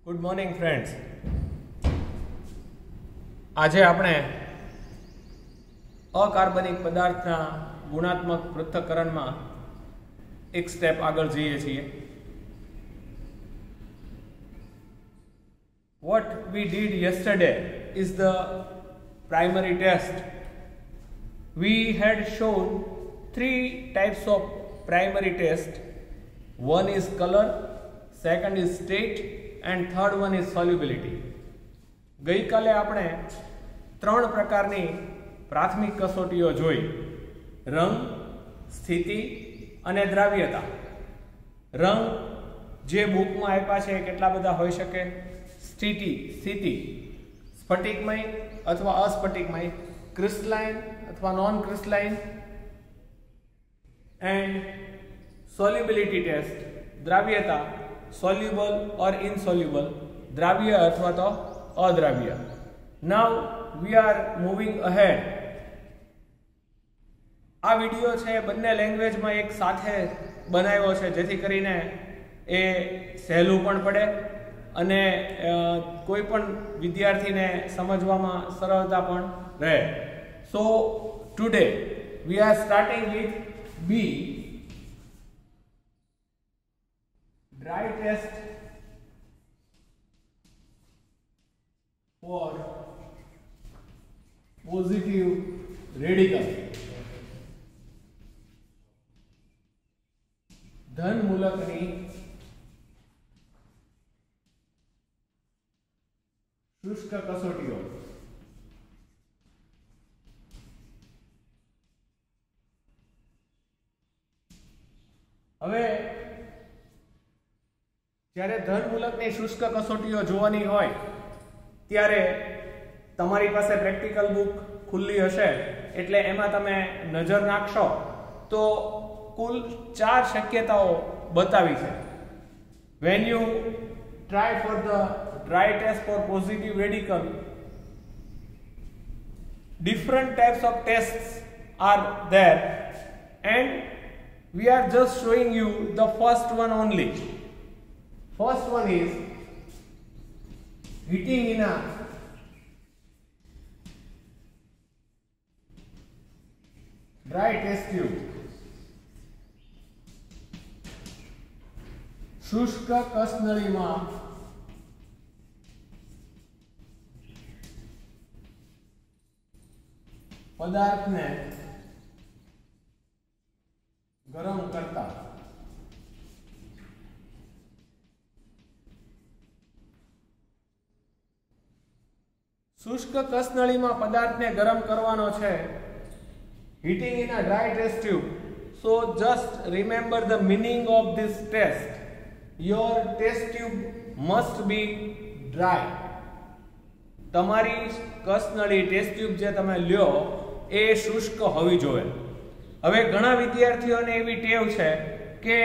Good morning friends. આજે આપણે અકાર્બનિક પદાર્થના ગુણાત્મક પૃથ્થકરણમાં એક સ્ટેપ આગળ જઈએ છીએ. What we did yesterday is the primary test. We had shown three types of primary test. One is color, second is state and third one is solubility. ગઈકાલે આપણે ત્રણ પ્રકારની પ્રાથમિક કસોટીઓ જોઈ: રંગ, સ્થિતિ અને દ્રાવ્યતા. રંગ જે બુકમાં આપ્યા છે કેટલા બધા હોઈ શકે. સ્થિતિ સ્ફટિકમય અથવા અસ્ફટિકમય, ક્રિસ્ટલાઇન અથવા non crystalline. And solubility test, દ્રાવ્યતા, soluble or insoluble, દ્રાવ્ય અથવા તો અદ્રાવ્ય. Now we are moving ahead. આ વિડિયો છે બંને લેંગ્વેજમાં એક સાથે બનાવ્યો છે જેથી કરીને એ સહેલું પણ પડે અને કોઈ પણ વિદ્યાર્થીને સમજવામાં સરળતા પણ રહે. So today we are starting with B, dry test for positive radical. ધન મૂલકની શુષ્ક કસોટીઓ. હવે જ્યારે ધન મૂલકની શુષ્ક કસોટીઓ જોવાની હોય ત્યારે તમારી પાસે પ્રેક્ટિકલ બુક ખુલ્લી હશે એટલે એમાં તમે નજર નાખશો તો કુલ 4 શક્યતાઓ બતાવી છે. When you try for the dry test for positive radical, different types of tests are there and we are just showing you the first one only. First one is heating in a dry test tube. શુષ્ક કસનળીમાં પદાર્થને ગરમ કરતા શુષ્ક કસનળીમાં પદાર્થને ગરમ કરવાનો છે. Heating in a dry test tube. So just remember the meaning of this test. Your test tube must be dry. તમારી કસનળી ટેસ્ટ ટ્યુબ જે તમે લ્યો એ શુષ્ક હોવી જોઈએ. હવે ઘણા વિદ્યાર્થીઓને એવી ટેવ છે કે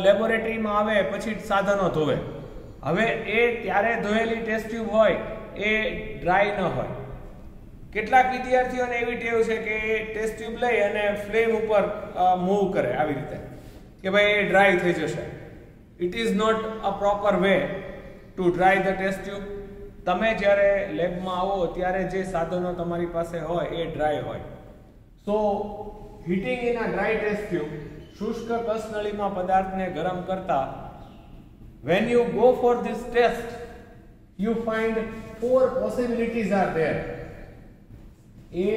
લેબોરેટરીમાં આવે પછી સાધનો ધોવે. હવે એ ત્યારે ધોયેલી ટેસ્ટ ટ્યુબ હોય એ ડ્રાય ન હોય. કેટલાક વિદ્યાર્થીઓને એવી ટેવ છે કે એ ટેસ્ટ ટ્યુબ લઈ અને ફ્લેમ ઉપર મૂવ કરે આવી રીતે કે ભાઈ એ ડ્રાય થઈ જશે. It is not a proper way to dry the test tube. તમે જ્યારે લેબમાં આવો ત્યારે જે સાધનો તમારી પાસે હોય એ ડ્રાય હોય. So heating in a dry test tube, શુષ્ક કસનળીમાં પદાર્થને ગરમ કરતા. when you go for this test you find 4 possibilities are there: A,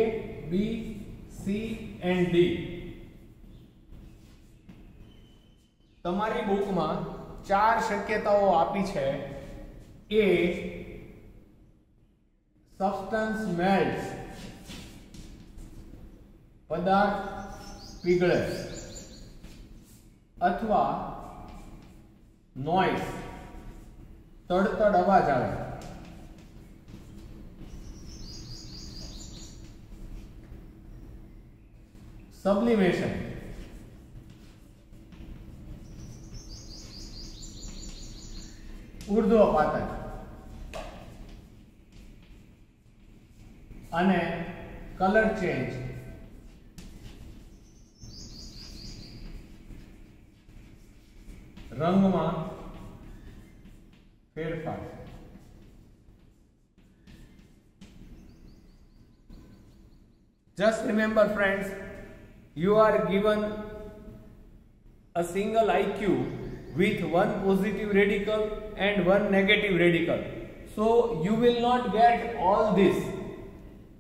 B, C and D. તમારી બુકમાં 4 શક્યતાઓ આપી છે. A, substance melts, પદાર્થ પીગળે. અથવા નોઇઝ, તડતડ અવાજ આવે. સબ્લિમેશન, ઉર્ધ્વપાતન. અને કલર ચેન્જ. રંગમાં ફેરફાર. Just remember friends, you are given a single IQ with one positive radical and one negative radical. So you will not get all this.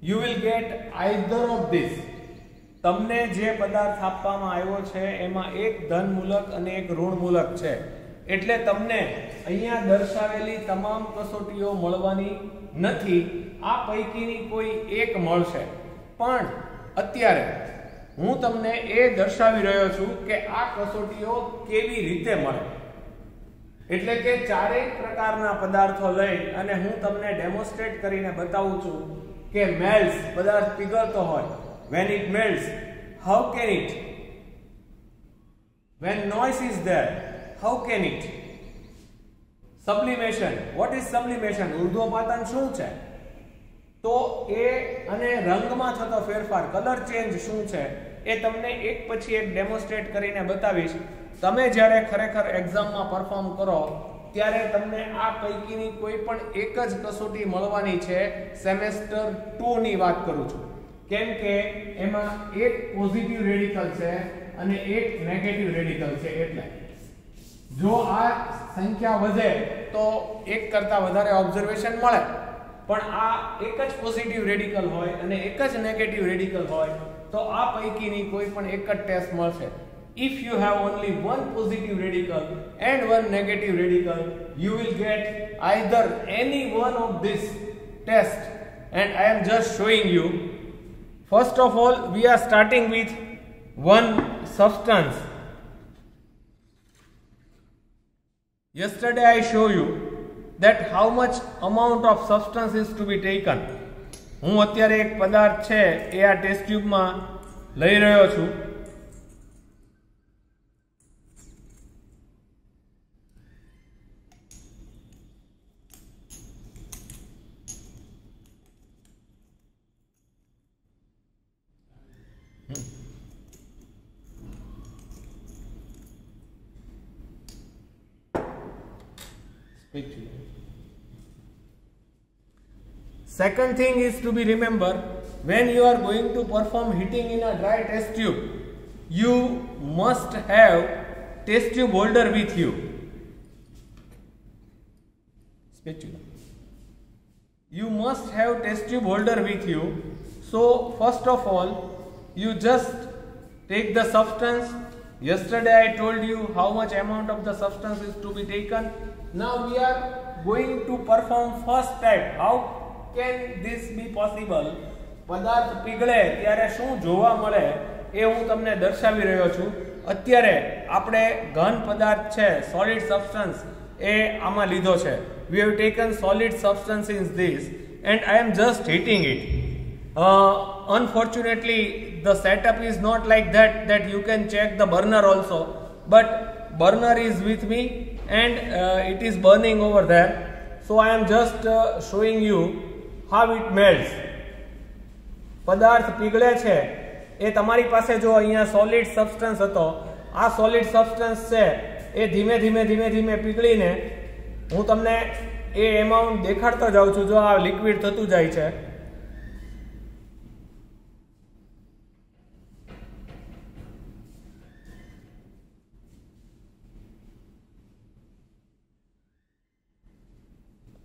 You will get either of this. તમને જે પદાર્થ આપવામાં આવ્યો છે એમાં એક ધન મૂલક અને એક ઋણ મૂલક છે, એટલે તમને અહીંયા દર્શાવેલી તમામ કસોટીઓ મળવાની નથી. આ પૈકીની કોઈ એક મળશે. પણ અત્યારે હું તમને એ દર્શાવી રહ્યો છું કે આ કસોટીઓ કેવી રીતે મળે. એટલે કે ચારેય પ્રકારના પદાર્થો લઈ અને હું તમને ડેમોન્સ્ટ્રેટ કરીને બતાવું છું કે મેલ્સ પદાર્થ પીગળતો હોય, when it melts, how can it, when noise is there, how can it, sublimation, what is sublimation, ઉર્ધ્વપાતન શું છે, તો એ અને રંગમાં થતો ફેરફાર, કલર ચેન્જ શું છે એ તમને એક પછી એક ડેમોન્સ્ટ્રેટ કરીને બતાવીશ. તમે જ્યારે ખરેખર એક્ઝામમાં પરફોર્મ કરો ત્યારે તમને આ પૈકીની કોઈ પણ એક જ કસોટી મળવાની છે. સેમેસ્ટર 2 ની વાત કરું છું, કેમ કે એમાં એક પોઝિટિવ રેડિકલ છે અને એક નેગેટિવ રેડિકલ છે. એટલે જો આ સંખ્યા વધે તો એક કરતા વધારે ઓબ્ઝર્વેશન મળે, પણ આ એક જ પોઝિટિવ રેડિકલ હોય અને એક જ નેગેટિવ રેડિકલ હોય તો આ પૈકીની કોઈ પણ એક જ ટેસ્ટ મળશે. If you have only one positive radical and one negative radical, you will get either any one of this test, and I am just showing you. First of all, we are starting with one substance. Yesterday I show you that how much amount of substance is to be taken. હું અત્યારે એક પદાર્થ છે એ આ test ટ્યુબમાં લઈ રહ્યો છું. Second thing is to be remember, when you are going to perform heating in a dry test tube, you must have test tube holder with you. Spatula. You must have test tube holder with you. So first of all, you just take the substance. Yesterday I told you how much amount of the substance is to be taken. Now we are going to perform first type. How can this be possible? પદાર્થ પીગળે ત્યારે શું જોવા મળે એ હું તમને દર્શાવી રહ્યો છું. અત્યારે આપણે ઘન પદાર્થ છે, સોલિડ સબસ્ટન્સ, એ આમાં લીધો છે. We have taken solid substance in this and I am just heating it. Unfortunately, the setup is not like that you can check the burner also, but burner is with me and it is burning over there. So I am just showing you how it melts. પદાર્થ પીગળે છે એ તમારી પાસે જો અહીંયા solid substance હતો, આ solid substance છે એ ધીમે ધીમે ધીમે ધીમે પીગળીને હું તમને એ એમાઉન્ટ દેખાડતો જાઉં છું. જો આ લિક્વિડ થતું જાય છે,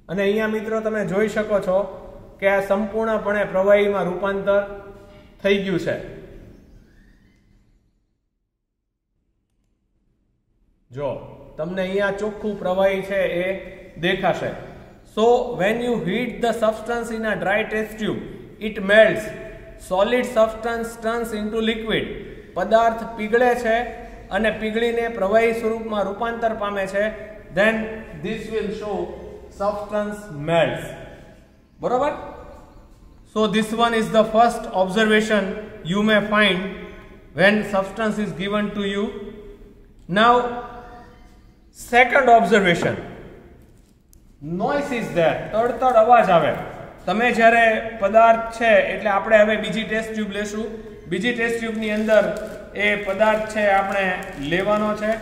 અને અહીંયા મિત્રો તમે જોઈ શકો છો કે આ સંપૂર્ણપણે પ્રવાહીમાં રૂપાંતર થઈ ગયું છે. જો તમને અહીંયા ચોખ્ખું પ્રવાહી છે એ દેખાશે. So when you heat the substance in a dry test tube, it melts. Solid substance turns into liquid. પદાર્થ પીગળે છે અને પીગળીને પ્રવાહી સ્વરૂપમાં રૂપાંતર પામે છે. Then this will show substance melts. બરોબર? So this one is the first observation you may find when substance is given to you. Now second observation, noise is there. તડતડ અવાજ આવે. તમે જ્યારે પદાર્થ છે એટલે આપણે હવે બીજી ટેસ્ટ ટ્યુબ લેશું. બીજી ટેસ્ટ ટ્યુબની અંદર એ પદાર્થ છે આપણે લેવાનો છે.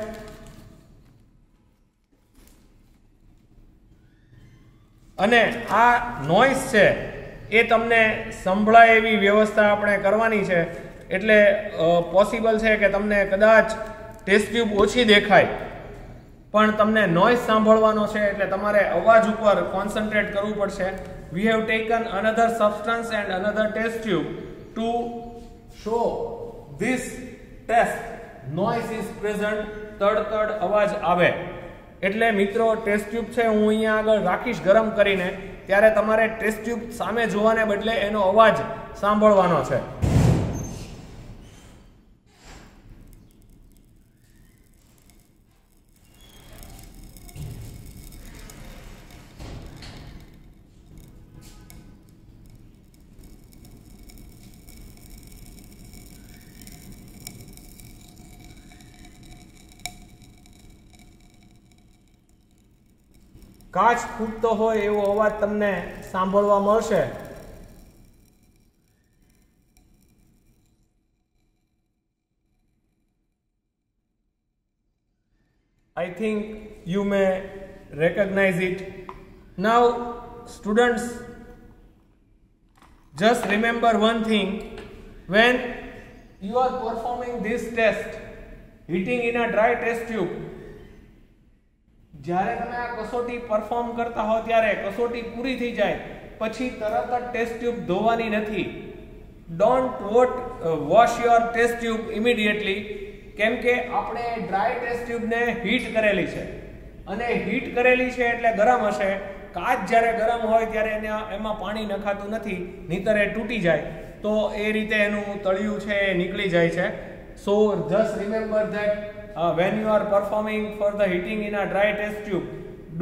અને આ નોઇઝ છે એ તમને સંભળાય એવી વ્યવસ્થા આપણે કરવાની છે. એટલે પોસિબલ છે કે તમને કદાચ ટેસ્ટ ટ્યુબ ઓછી દેખાય પણ તમને નોઇઝ સાંભળવાનો છે, એટલે તમારે અવાજ ઉપર કોન્સન્ટ્રેટ કરવું પડશે. We have taken another substance and another test tube to show this test. Noise is present, તડ અવાજ આવે. એટલે મિત્રો ટેસ્ટ ટ્યુબ છે હું અહીંયા આગળ રાખીશ ગરમ કરીને, ત્યારે તમારે ટેસ્ટ ટ્યુબ સામે જોવાને બદલે એનો અવાજ સાંભળવાનો છે. કાચ ફૂટતો હોય એવો અવાજ તમને સાંભળવા મળશે. I think you may recognize it. Now students, just remember one thing. When you are performing this test, heating in a dry test tube, જ્યારે તમે આ કસોટી પરફોર્મ કરતા હો ત્યારે કસોટી પૂરી થઈ જાય પછી તરત જ ટેસ્ટ ટ્યુબ ધોવાની નથી. Don't wash your test tube immediately, કેમ કે આપણે ડ્રાય ટેસ્ટ ટ્યુબને હીટ કરેલી છે અને હીટ કરેલી છે એટલે ગરમ હશે. કાચ જ્યારે ગરમ હોય ત્યારે એમાં પાણી નખાતું નથી, નહીંતર એ તૂટી જાય, તો એ રીતે એનું તળિયું છે એ નીકળી જાય છે. સો just remember that when you are performing for the heating in a dry test tube,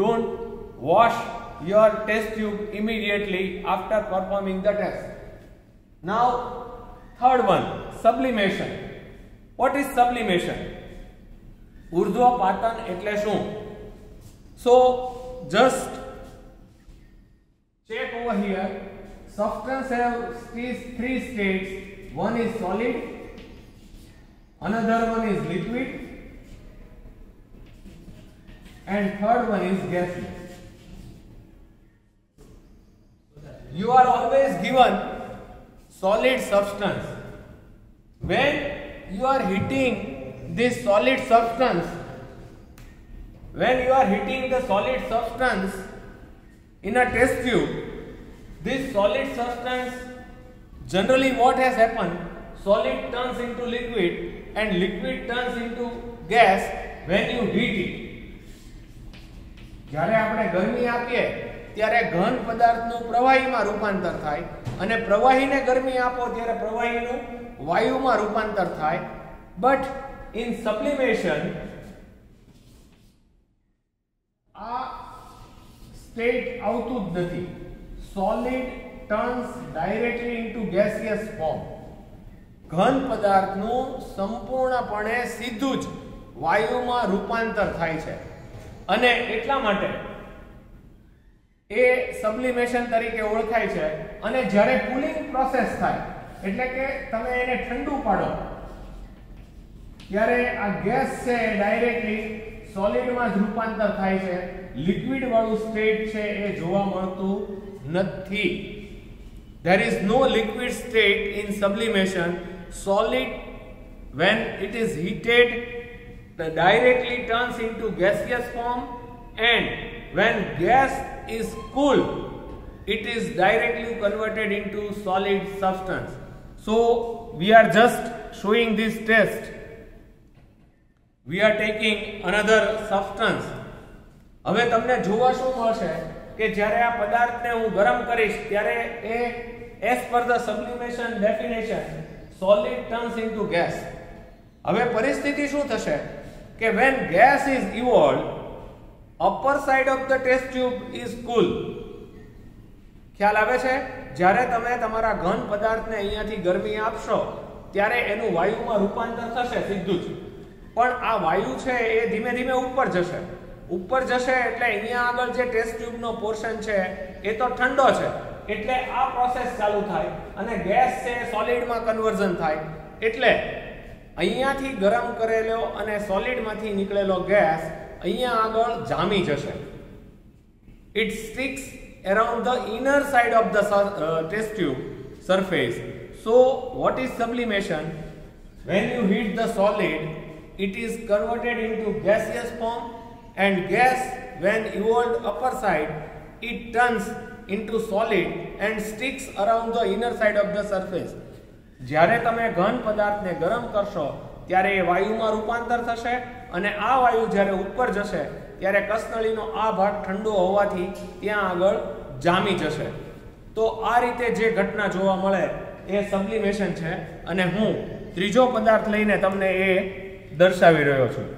don't wash your test tube immediately after performing the test. Now third one, sublimation. What is sublimation? ઉર્ધ્વપાતન એટલે શું? So just check over here. Substance have three states. One is solid, another one is liquid, and third one is gaseous. You are always given solid substance. When you are heating this solid substance, in a test tube, this solid substance, generally what has happened, solid turns into liquid and liquid turns into gas when you heat it. જ્યારે આપણે ગરમી આપીએ ત્યારે ઘન પદાર્થનું પ્રવાહીમાં રૂપાંતર થાય અને પ્રવાહીને ગરમી આપો ત્યારે પ્રવાહીનું વાયુમાં રૂપાંતર થાય. બટ ઇન સબ્લિમેશન આ સ્ટેટ આવતું જ નથી. Solid turns directly into gaseous form. ઘન પદાર્થનું સંપૂર્ણપણે સીધું જ વાયુમાં રૂપાંતર થાય છે અને એટલા માટે એ સબ્લિમેશન તરીકે ઓળખાય છે. અને જ્યારે કુલિંગ પ્રોસેસ થાય એટલે કે તમે એને ઠંડુ પાડો ત્યારે આ ગેસ છે ડાયરેક્ટલી સોલિડમાં જ રૂપાંતર થાય છે. લિક્વિડ વાળું સ્ટેટ છે એ જોવા મળતું નથી. There is no liquid state in sublimation. Solid, when it is heated, directly turns into gaseous form, and when gas is cool, it is directly converted into solid substance. So we are just showing this test. We are taking another substance. હવે તમને જોવા શું મળશે કે જ્યારે આ પદાર્થને હું ગરમ કરીશ ત્યારે એ as per the sublimation definition solid turns into gas. હવે પરિસ્થિતિ શું થશે કે when gas is evolved, upper side of the test tube is cool. ખ્યાલ આવે છે? જ્યારે તમે તમારા ઘન પદાર્થને અહીંયાથી ગરમી આપશો ત્યારે એનું વાયુમાં રૂપાંતર થશે સીધું જ, પણ આ વાયુ છે એ ધીમે ધીમે ઉપર જશે એટલે અહીંયા આગળ જે ટેસ્ટ ટ્યુબનો પોર્શન છે એ તો ઠંડો છે, એટલે આ પ્રોસેસ ચાલુ થાય અને ગેસ છે સોલિડમાં કન્વર્ઝન થાય. એટલે અહીંયાથી ગરમ કરેલો અને સોલિડમાંથી નીકળેલો ગેસ અહીંયા આગળ જામી જશે. It sticks around the inner side of the test tube surface. So what is sublimation? When you heat the solid, it is converted into gaseous form, and gas when evolved upper side, it turns into solid and sticks around the inner side of the surface. જ્યારે તમે ઘન પદાર્થને ગરમ કરશો ત્યારે એ વાયુમાં રૂપાંતર થશે અને આ વાયુ જ્યારે ઉપર જશે ત્યારે કસનળીનો આ ભાગ ઠંડો હોવાથી ત્યાં આગળ જામી જશે. તો આ રીતે જે ઘટના જોવા મળે એ સબ્લિમેશન છે અને હું ત્રીજો પદાર્થ લઈને તમને એ દર્શાવી રહ્યો છું.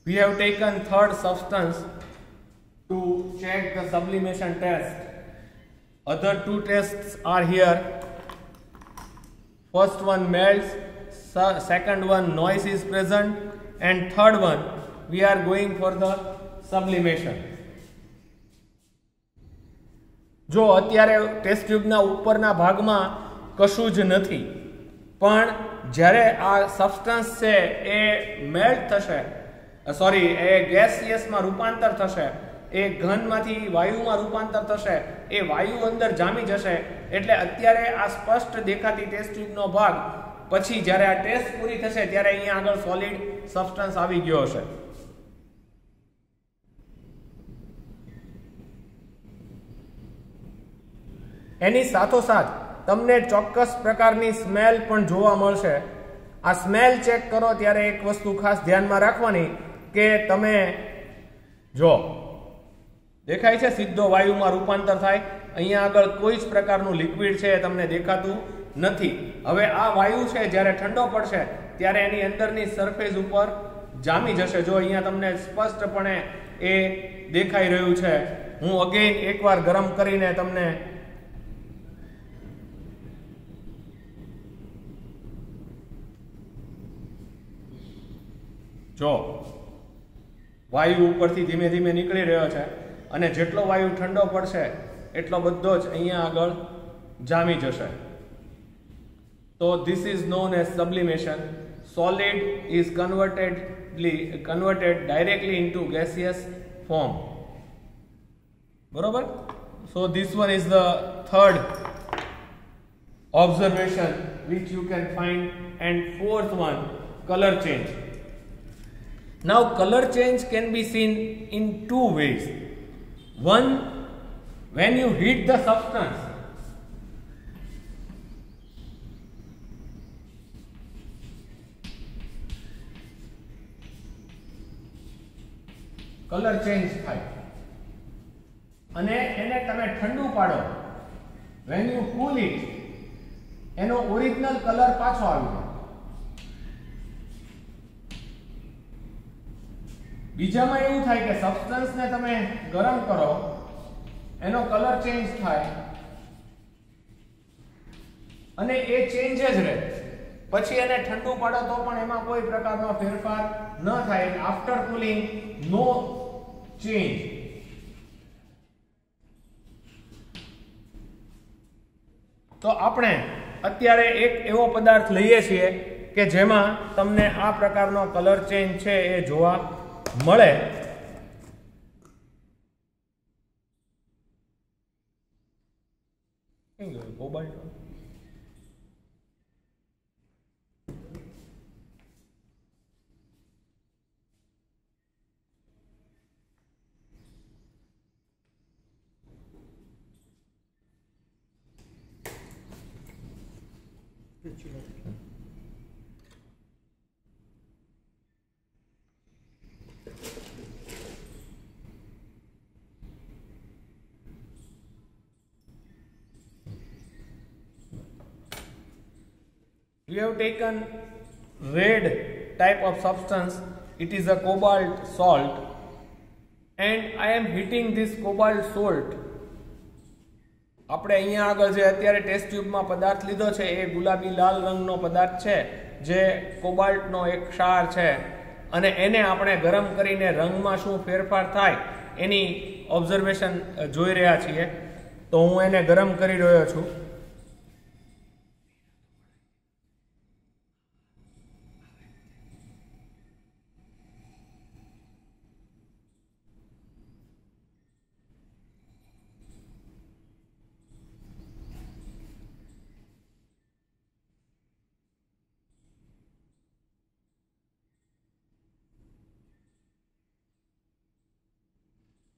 We have taken third substance to check the sublimation test. Other two tests are here. First one melts, second one noise is present, and third one we are going for the sublimation. જો અત્યારે test ટ્યુબના ઉપરના ભાગમાં કશું જ નથી, પણ જ્યારે આ સબસ્ટન્સ છે એ મેલ્ટ થશે, સોરી એ ગેસિયસમાં રૂપાંતર થશે, એ ઘનમાંથી વાયુમાં રૂપાંતર થશે, એ વાયુ અંદર જામી જશે, એટલે અત્યારે આ સ્પષ્ટ દેખાતી ટેસ્ટ ટ્યુબનો ભાગ પછી જ્યારે આ ટેસ્ટ પૂરી થશે ત્યારે અહીંયા આગળ સોલિડ સબસ્ટન્સ આવી ગયો હશે. એની સાથોસાથ તમને ચોક્કસ પ્રકારની સ્મેલ પણ જોવા મળશે. આ સ્મેલ ચેક કરો ત્યારે એક વસ્તુ ખાસ ધ્યાનમાં રાખવાની કે તમે જો દેખાય છે સીધો વાયુમાં રૂપાંતર થાય, અહીંયા આગળ કોઈ જ પ્રકારનું લિક્વિડ છે તમને દેખાતું નથી. હવે આ વાયુ છે જ્યારે ઠંડો પડશે ત્યારે એની અંદરની સરફેસ ઉપર જામી જશે. જો અહીંયા તમને સ્પષ્ટપણે એ દેખાઈ રહ્યું છે. હું અગેન એકવાર ગરમ કરીને તમને જો વાયુ ઉપરથી ધીમે ધીમે નીકળી રહ્યો છે અને જેટલો વાયુ ઠંડો પડશે એટલો બધો જ અહીંયા આગળ જામી જશે. તો this is known as sublimation. Solid is converted directly into gaseous form. બરોબર. So this one is the third observation which you can find, and fourth one, color change. Now color change can be seen in two ways. One, when you heat the substance, color change થાય અને એને તમે ઠંડુ પાડો, when you cool it, એનો original colour પાછો આવી જાય. બીજામાં એવું થાય કે સબસ્ટન્સને તમે ગરમ કરો, એનો કલર ચેન્જ થાય અને એ ચેન્જ જ રહે, પછી એને ઠંડુ પાડો તો પણ એમાં કોઈ પ્રકારનો ફેરફાર ન થાય. આફ્ટર કુલિંગ નો ચેન્જ. તો આપણે અત્યારે એક એવો પદાર્થ લઈએ છીએ કે જેમાં તમને આ પ્રકારનો કલર ચેન્જ છે એ જોવા મળે. Cobalt. We have taken red type of substance. It is a cobalt salt, and I am heating this cobalt salt. આપણે અહીંયા આગળ જે અત્યારે ટેસ્ટ ટ્યુબમાં પદાર્થ લીધો છે એ ગુલાબી લાલ રંગનો પદાર્થ છે જે કોબાલ્ટનો એક ક્ષાર છે અને એને આપણે ગરમ કરીને રંગમાં શું ફેરફાર થાય એની ઓબ્ઝર્વેશન જોઈ રહ્યા છીએ. તો હું એને ગરમ કરી રહ્યો છું.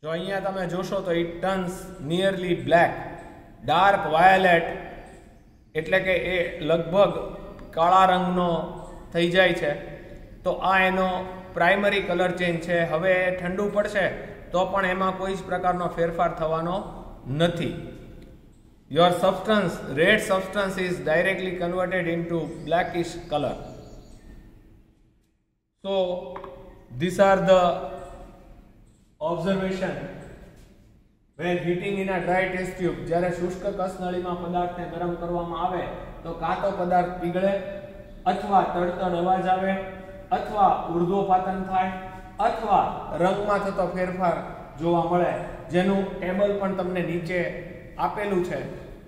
જો અહીંયા તમે જોશો તો it turns nearly black, dark violet, એટલે કે એ લગભગ કાળા રંગનો થઈ જાય છે. તો આ એનો પ્રાઇમરી કલર ચેન્જ છે. હવે ઠંડુ પડશે તો પણ એમાં કોઈ જ પ્રકારનો ફેરફાર થવાનો નથી. Your substance, red substance is directly converted into blackish colour. So these are the observation when heating in a dry test tube. જ્યારે શુષ્ક કસનળીમાં પદાર્થને ગરમ કરવામાં આવે તો કાં તો પદાર્થ પીગળે, અથવા તડતડ અવાજ આવે, અથવા ઉર્ધ્વપાતન થાય, અથવા રંગમાં થતો ફેરફાર જોવા મળે, જેનું ટેબલ પણ તમને નીચે આપેલું છે.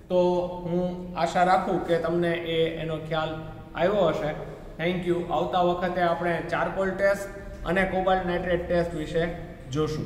તો હું આશા રાખું કે તમને એનો ખ્યાલ આવ્યો હશે. Thank you. આવતા વખતે આપણે ચારકોલ ટેસ્ટ અને કોબાલ્ટ નાઇટ્રેટ ટેસ્ટ વિશે જોશું.